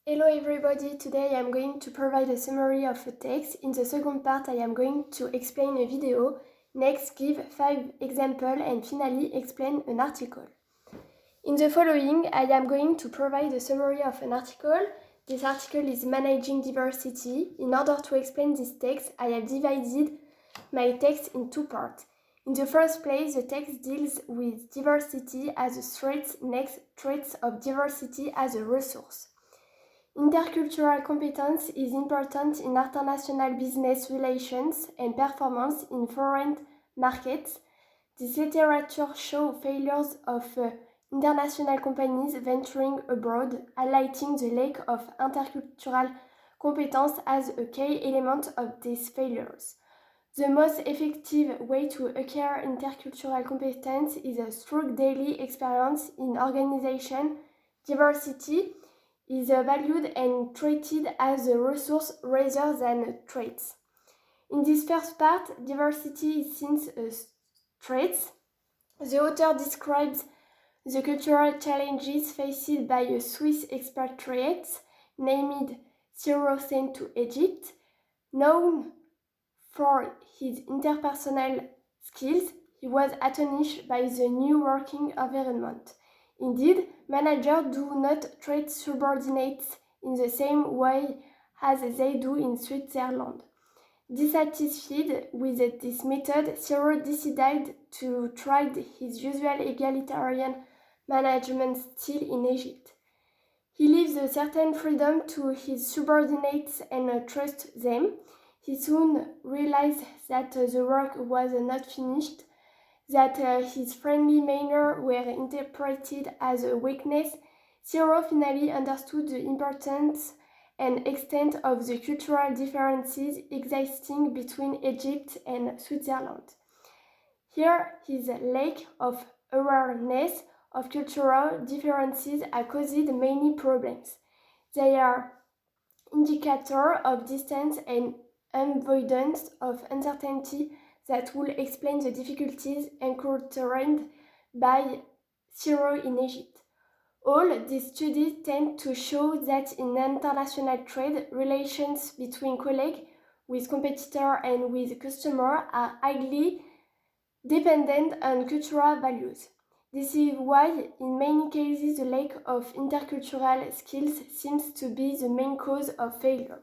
Hello everybody, today I am going to provide a summary of a text. In the second part I am going to explain a video, next give 5 examples and finally explain an article. In the following I am going to provide a summary of an article. This article is Managing Diversity. In order to explain this text, I have divided my text in two parts. In the first place, the text deals with diversity as a threat, next threats of diversity as a resource. Intercultural competence is important in international business relations and performance in foreign markets. This literature shows failures of international companies venturing abroad, highlighting the lack of intercultural competence as a key element of these failures. The most effective way to acquire intercultural competence is through daily experience in organization. Diversity is valued and treated as a resource rather than a trait. In this first part, diversity is seen as traits. The author describes the cultural challenges faced by a Swiss expatriate named Cyril sent to Egypt. Known for his interpersonal skills, he was astonished by the new working environment. Indeed, managers do not treat subordinates in the same way as they do in Switzerland. Dissatisfied with this method, Cyril decided to try his usual egalitarian management style in Egypt. He leaves a certain freedom to his subordinates and trusts them. He soon realized that the work was not finished, that his friendly manner were interpreted as a weakness. Cyril finally understood the importance and extent of the cultural differences existing between Egypt and Switzerland. Here, his lack of awareness of cultural differences has caused many problems. They are indicators of distance and avoidance of uncertainty that will explain the difficulties encountered by Cyril in Egypt. All these studies tend to show that in international trade, relations between colleagues, with competitors and with customers are highly dependent on cultural values. This is why, in many cases, the lack of intercultural skills seems to be the main cause of failure.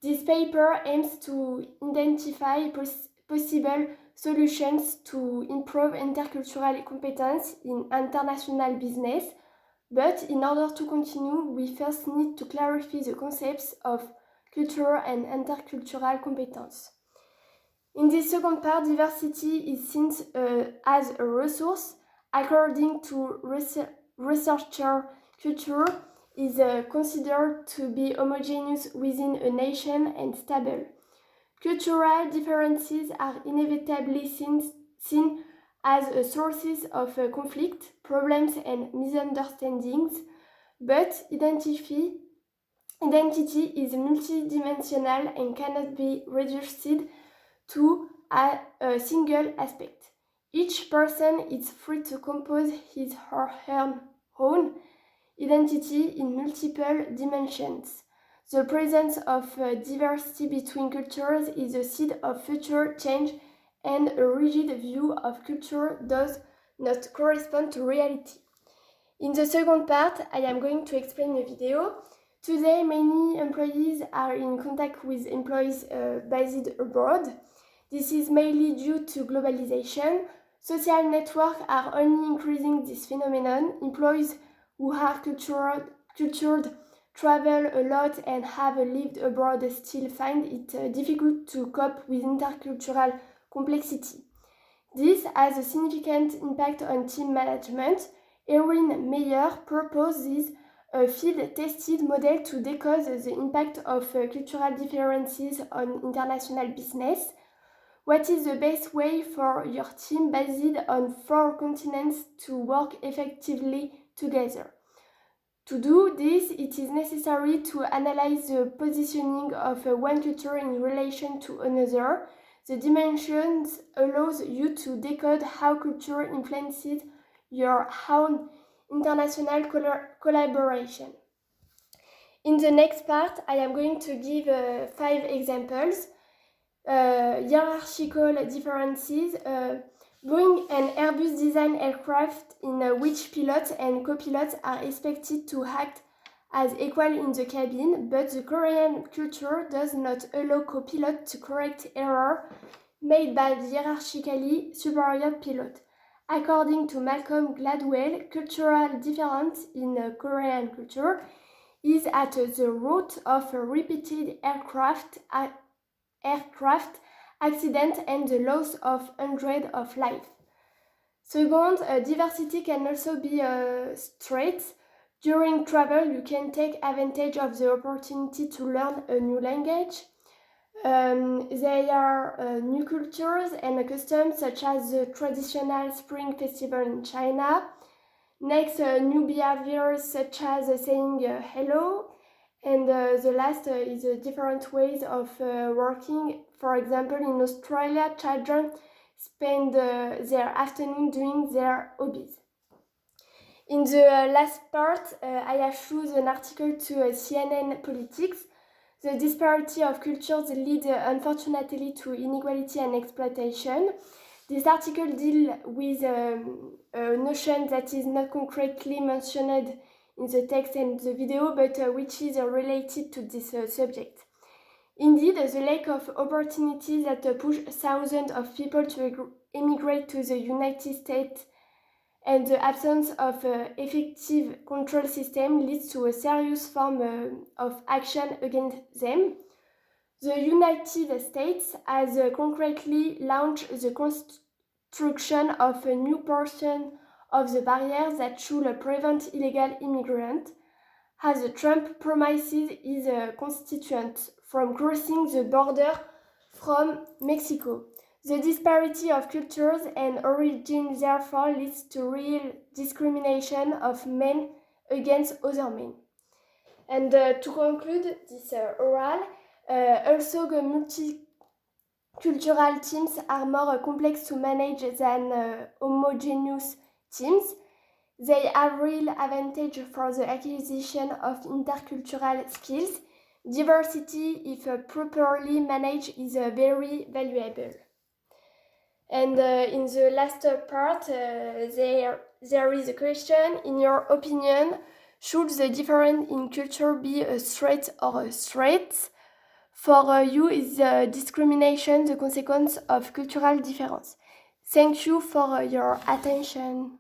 This paper aims to identify possible solutions to improve intercultural competence in international business, but in order to continue, we first need to clarify the concepts of cultural and intercultural competence. In this second part, diversity is seen as a resource. According to researcher, culture is considered to be homogeneous within a nation and stable. Cultural differences are inevitably seen as sources of conflict, problems, and misunderstandings, but identity is multidimensional and cannot be reduced to a single aspect. Each person is free to compose his or her own identity in multiple dimensions. The presence of diversity between cultures is a seed of future change, and a rigid view of culture does not correspond to reality. In the second part, I am going to explain a video. Today, many employees are in contact with employees based abroad. This is mainly due to globalization. Social networks are only increasing this phenomenon. Employees who are cultured, travel a lot, and have lived abroad still find it difficult to cope with intercultural complexity. This has a significant impact on team management. Erin Meyer proposes a field-tested model to decode the impact of cultural differences on international business. What is the best way for your team based on 4 continents to work effectively together? To do this, it is necessary to analyze the positioning of one culture in relation to another. The dimensions allows you to decode how culture influences your own international collaboration. In the next part, I am going to give 5 examples. Hierarchical differences. Boeing and Airbus design aircraft in which pilots and co-pilots are expected to act as equal in the cabin, but the Korean culture does not allow co-pilots to correct error made by the hierarchically superior pilot. According to Malcolm Gladwell, cultural difference in Korean culture is at the root of repeated aircraft accidents and the loss of hundreds of lives. Second, diversity can also be a strength. During travel, you can take advantage of the opportunity to learn a new language. There are new cultures and customs such as the traditional Spring Festival in China. Next, new behaviors such as saying hello. And the last is different ways of working. For example, in Australia, children spend their afternoon doing their hobbies. In the last part, I have chosen an article to CNN Politics. The disparity of cultures leads unfortunately to inequality and exploitation. This article deals with a notion that is not concretely mentioned in the text and the video, but which is related to this subject. Indeed, the lack of opportunities that push thousands of people to emigrate to the United States and the absence of effective control system leads to a serious form of action against them. The United States has concretely launched the construction of a new portion of the barriers that should prevent illegal immigrants, as Trump promises his constituents from crossing the border from Mexico. The disparity of cultures and origins therefore leads to real discrimination of men against other men. And to conclude this oral, also the multicultural teams are more complex to manage than homogeneous teams. They have real advantage for the acquisition of intercultural skills. Diversity, if properly managed, is very valuable. And in the last part, there is a question. In your opinion, should the difference in culture be a threat or a threat? For you, is discrimination the consequence of cultural difference? Thank you for your attention.